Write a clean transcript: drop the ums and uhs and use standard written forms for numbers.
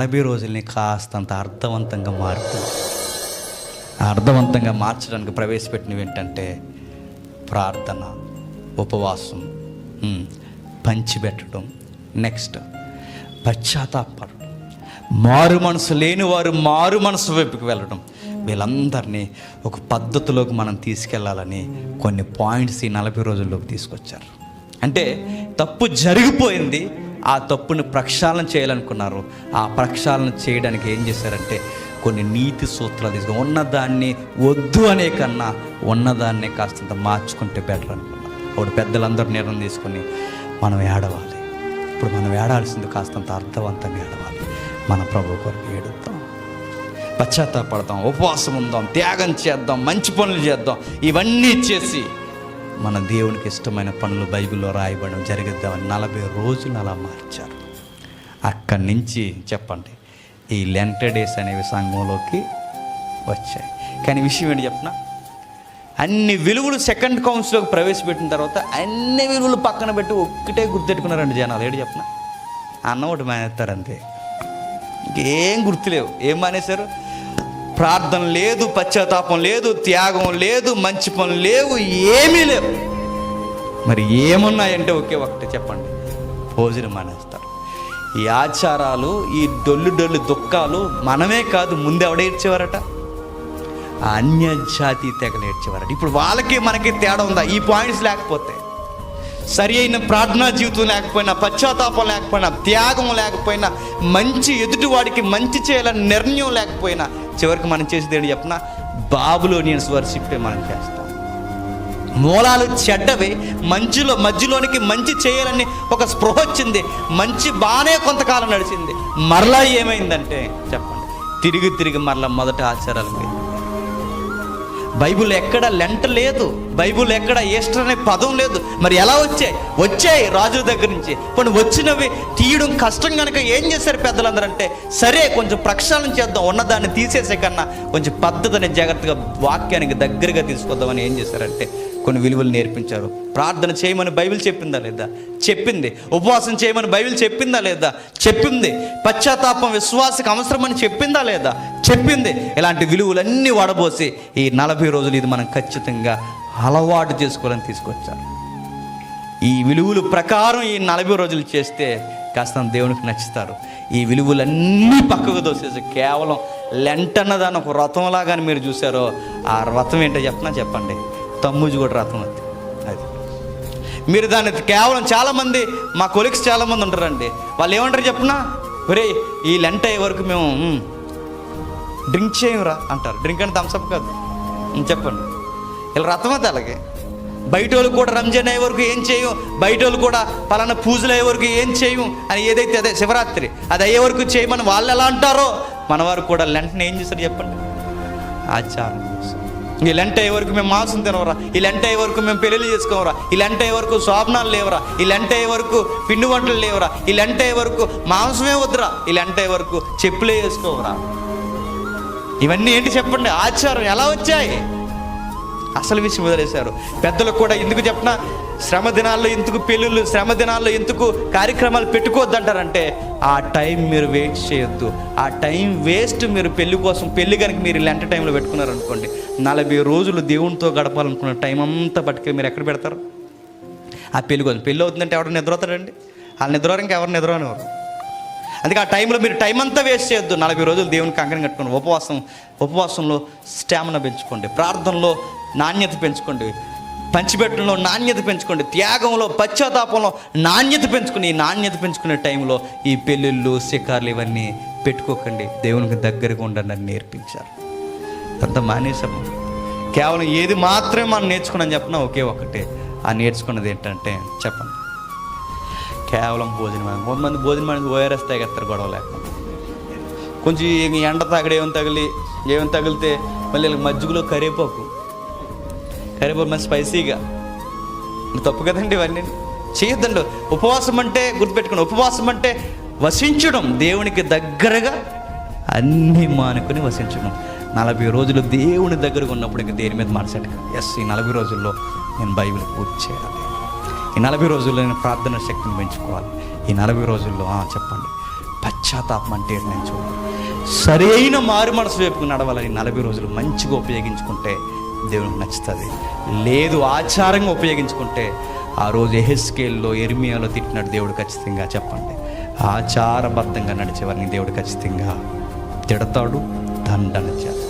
40 రోజుల్ని కాస్తంత అర్థవంతంగా మారుతుంది. అర్థవంతంగా మార్చడానికి ప్రవేశపెట్టినవి ఏంటంటే ప్రార్థన, ఉపవాసం, పంచిపెట్టడం, నెక్స్ట్ పశ్చాత్తాపడడం, మారు మనసు లేని వారు మారు మనసు వైపుకి వెళ్ళడం. వీళ్ళందరినీ ఒక పద్ధతిలోకి మనం తీసుకెళ్లాలని కొన్ని పాయింట్స్ ఈ 40 రోజుల్లోకి తీసుకొచ్చారు. అంటే తప్పు జరిగిపోయింది, ఆ తప్పుని ప్రక్షాళన చేయాలనుకున్నారు. ఆ ప్రక్షాళన చేయడానికి ఏం చేశారంటే కొన్ని నీతి సూత్రాలు తీసుకొని ఉన్నదాన్ని వద్దు అనే కన్నా ఉన్నదాన్నే కాస్తంత మార్చుకుంటే బెటర్ అనుకున్నారు. అప్పుడు పెద్దలందరూ నిర్ణయం తీసుకొని మనం ఏడవాలి. ఇప్పుడు మనం ఏడాల్సింది కాస్తంత అర్థవంతంగా ఏడవాలి. మన ప్రభు కొరకు ఏడుద్దాం, పశ్చాత్తాపడదాం, ఉపవాసం ఉందాం, త్యాగం చేద్దాం, మంచి పనులు చేద్దాం. ఇవన్నీ చేసి మన దేవునికి ఇష్టమైన పనులు బైబిల్లో రాయబడడం జరిగిద్దామని 40 రోజులు అలా మార్చారు. అక్కడి నుంచి చెప్పండి ఈ లెంట్ డేస్ అనేవి సంఘంలోకి వచ్చాయి. కానీ విషయం ఏంటి చెప్పిన, అన్ని విలువలు సెకండ్ కౌన్సిల్లోకి ప్రవేశపెట్టిన తర్వాత అన్ని విలువలు పక్కన పెట్టి ఒక్కటే గుర్తెట్టుకున్నారండి జనాలు. ఏంటి చెప్పిన, అన్న ఒకటి మానేస్తారు అంతే, ఇంకేం గుర్తులేవు. ఏం మానేశారు? ప్రార్థన లేదు, పశ్చాత్తాపం లేదు, త్యాగం లేదు, మంచి పనులు లేవు, ఏమీ లేవు. మరి ఏమున్నాయంటే ఒకే ఒకటి చెప్పండి, భోజనం మానేస్తారు. ఈ ఆచారాలు, ఈ డొల్లు దుఃఖాలు మనమే కాదు, ముందు ఎవడ ఏడ్చేవారట? ఆ అన్య జాతి తెగలు ఏడ్చేవారట. ఇప్పుడు వాళ్ళకి మనకి తేడా ఉందా? ఈ పాయింట్స్ లేకపోతే, సరి అయిన ప్రార్థనా జీవితం లేకపోయినా, పశ్చాత్తాపం లేకపోయినా, త్యాగం లేకపోయినా, మంచి ఎదుటివాడికి మంచి చేయాలని నిర్ణయం లేకపోయినా, చివరికి మనం చేసేది ఏంటి చెప్పిన, బాబులోనియన్స్ వర్షిప్పే మనం చేస్తాం. మూలాలు చెడ్డవి, మధ్యలోనికి మంచి చేయాలని ఒక స్పృహ వచ్చింది, మంచి బాగానే కొంతకాలం నడిచింది. మరలా ఏమైందంటే చెప్పండి, తిరిగి మరలా మొదటి ఆచారాలు. బైబుల్ ఎక్కడ లెంట లేదు, బైబుల్ ఎక్కడ ఈస్టర్ అనే పదం లేదు. మరి ఎలా వచ్చాయి రాజుల దగ్గర నుంచి. కొన్ని వచ్చినవి తీయడం కష్టం కనుక ఏం చేశారు పెద్దలందరూ అంటే, సరే కొంచెం ప్రక్షాళన చేద్దాం, ఉన్నదాన్ని తీసేసే కన్నా కొంచెం పద్ధతిని జాగ్రత్తగా వాక్యానికి దగ్గరగా తీసుకొద్దామని ఏం చేశారంటే కొన్ని విలువలు నేర్పించారు. ప్రార్థన చేయమని బైబిల్ చెప్పిందా లేదా? చెప్పింది. ఉపవాసం చేయమని బైబిల్ చెప్పిందా లేదా? చెప్పింది. పశ్చాత్తాపం విశ్వాసకు అవసరమని చెప్పిందా లేదా? చెప్పింది. ఇలాంటి విలువలన్నీ వడబోసి ఈ 40 రోజులు ఇది మనం ఖచ్చితంగా అలవాటు చేసుకోవాలని తీసుకొచ్చారు. ఈ విలువల ప్రకారం ఈ 40 రోజులు చేస్తే కాస్త దేవునికి నచ్చుతారు. ఈ విలువలన్నీ పక్కకు దోసేసి కేవలం లెంటన్నదాన్ని ఒక వ్రతంలాగాని మీరు చూసారో, ఆ వ్రతం ఏంటో చెప్పండి, తమ్ముజు కూడా రథం అది. మీరు దాన్ని కేవలం చాలామంది మా కొలీగ్స్ చాలామంది ఉంటారండి, వాళ్ళు ఏమంటారు చెప్పినా, ఒరే ఈ లెంట అయ్యే వరకు మేము డ్రింక్ చేయరా అంటారు. డ్రింక్ అంటే థమ్సప్ కాదు, చెప్పండి. ఇలా రథం అది. అలాగే బయట వాళ్ళు కూడా రంజాన్ అయ్యే వరకు ఏం చేయం, బయట వాళ్ళు కూడా పలానా పూజలు అయ్యే వరకు ఏం చేయం అని ఏదైతే అదే శివరాత్రి అది అయ్యే వరకు చేయమని వాళ్ళు ఎలా అంటారో, మన వారు కూడా లెంటని ఏం చేస్తారు చెప్పండి, ఆచారం. ఈ లెంట అయ్యే వరకు మేము మాంసం తినవరా, ఈ లెంట అయ్యే వరకు మేము పెళ్ళిళ్ళు చేసుకోవరా, ఈ లెంట అయ్యే వరకు శోభనాలు లేవరా, ఈ లెంట అయ్యే వరకు పిండి వంటలు లేవరా, ఈ లెంట అయ్యే వరకు మాంసమే వద్దురా, ఈ లెంట అయ్యే వరకు చెప్పులే వేసుకోవరా. ఇవన్నీ ఏంటి చెప్పండి, ఆచారం. ఎలా వచ్చాయి? అసలు విషయం వదిలేశారు. పెద్దలకు కూడా ఎందుకు చెప్పినా, శ్రమ దినాల్లో ఎందుకు పెళ్ళిళ్ళు, శ్రమ దినాల్లో ఎందుకు కార్యక్రమాలు పెట్టుకోవద్దంటారంటే, ఆ టైం మీరు వేస్ట్ చేయొద్దు. ఆ టైం వేస్ట్ మీరు పెళ్లి కోసం, పెళ్లి కనుక మీరు లెంట టైంలో పెట్టుకున్నారనుకోండి, 40 రోజులు దేవునితో గడపాలనుకున్న టైం అంతా పట్టుకు మీరు ఎక్కడ పెడతారు? ఆ పెళ్లి కోసం. పెళ్ళి అవుతుందంటే ఎవరు నిద్రవుతారండి? వాళ్ళు నిద్రవారు, ఇంకా ఎవరు నిద్రవనివారు. అందుకే ఆ టైంలో మీరు టైం అంతా వేస్ట్ చేయొద్దు. 40 రోజులు దేవునికి కంకణం కట్టుకోండి. ఉపవాసంలో స్టామినా పెంచుకోండి, ప్రార్థనలో నాణ్యత పెంచుకోండి, పంచిపెట్టడంలో నాణ్యత పెంచుకోండి, త్యాగంలో పశ్చాత్తాపంలో నాణ్యత పెంచుకుని, ఈ నాణ్యత పెంచుకునే టైంలో ఈ పెళ్ళిళ్ళు, శిఖార్లు ఇవన్నీ పెట్టుకోకండి. దేవునికి దగ్గరగా ఉండండి అని నేర్పించారు. అంత మానేసాము. కేవలం ఏది మాత్రమే మనం నేర్చుకున్నాం చెప్పినా ఒకే ఒకటే. ఆ నేర్చుకున్నది ఏంటంటే చెప్పండి, కేవలం భోజనం. కొంతమంది భోజనం అనేది ఓఆర్ఎస్ తాగేస్తారు గొడవ లేకుండా. కొంచెం ఎండ తాగడం ఏమైనా తగిలితే మళ్ళీ మజ్జిగలో కరివేపాకు మంచి స్పైసీగా. తప్పు కదండి, ఇవన్నీ చేయొద్దండి. ఉపవాసం అంటే గుర్తుపెట్టుకోండి, ఉపవాసం అంటే వసించడం, దేవునికి దగ్గరగా అన్నీ మానుకొని వసించడం. 40 రోజులు దేవుని దగ్గరగా ఉన్నప్పుడు ఇంకా దేని మీద మనసెట్టక, ఈ 40 రోజుల్లో నేను బైబిల్ పూర్తి చేయాలి, ఈ 40 రోజుల్లో నేను ప్రార్థన శక్తిని పెంచుకోవాలి, ఈ 40 రోజుల్లో చెప్పండి పశ్చాత్తాపం అంటే ఏంటి నేను చూడాలి. సరి అయిన మారు మనసు వైపుకు నడవాలని 40 రోజులు మంచిగా ఉపయోగించుకుంటే దేవునికి నచ్చుతుంది. లేదు ఆచారంగా ఉపయోగించుకుంటే ఆ రోజు యెహెజ్కేలులో యెర్మీయాలో తిట్టినట్టు దేవుడు ఖచ్చితంగా చెప్పండి, ఆచారబద్ధంగా నడిచేవారిని దేవుడు ఖచ్చితంగా తిడతాడు, దండన చేస్తాడు.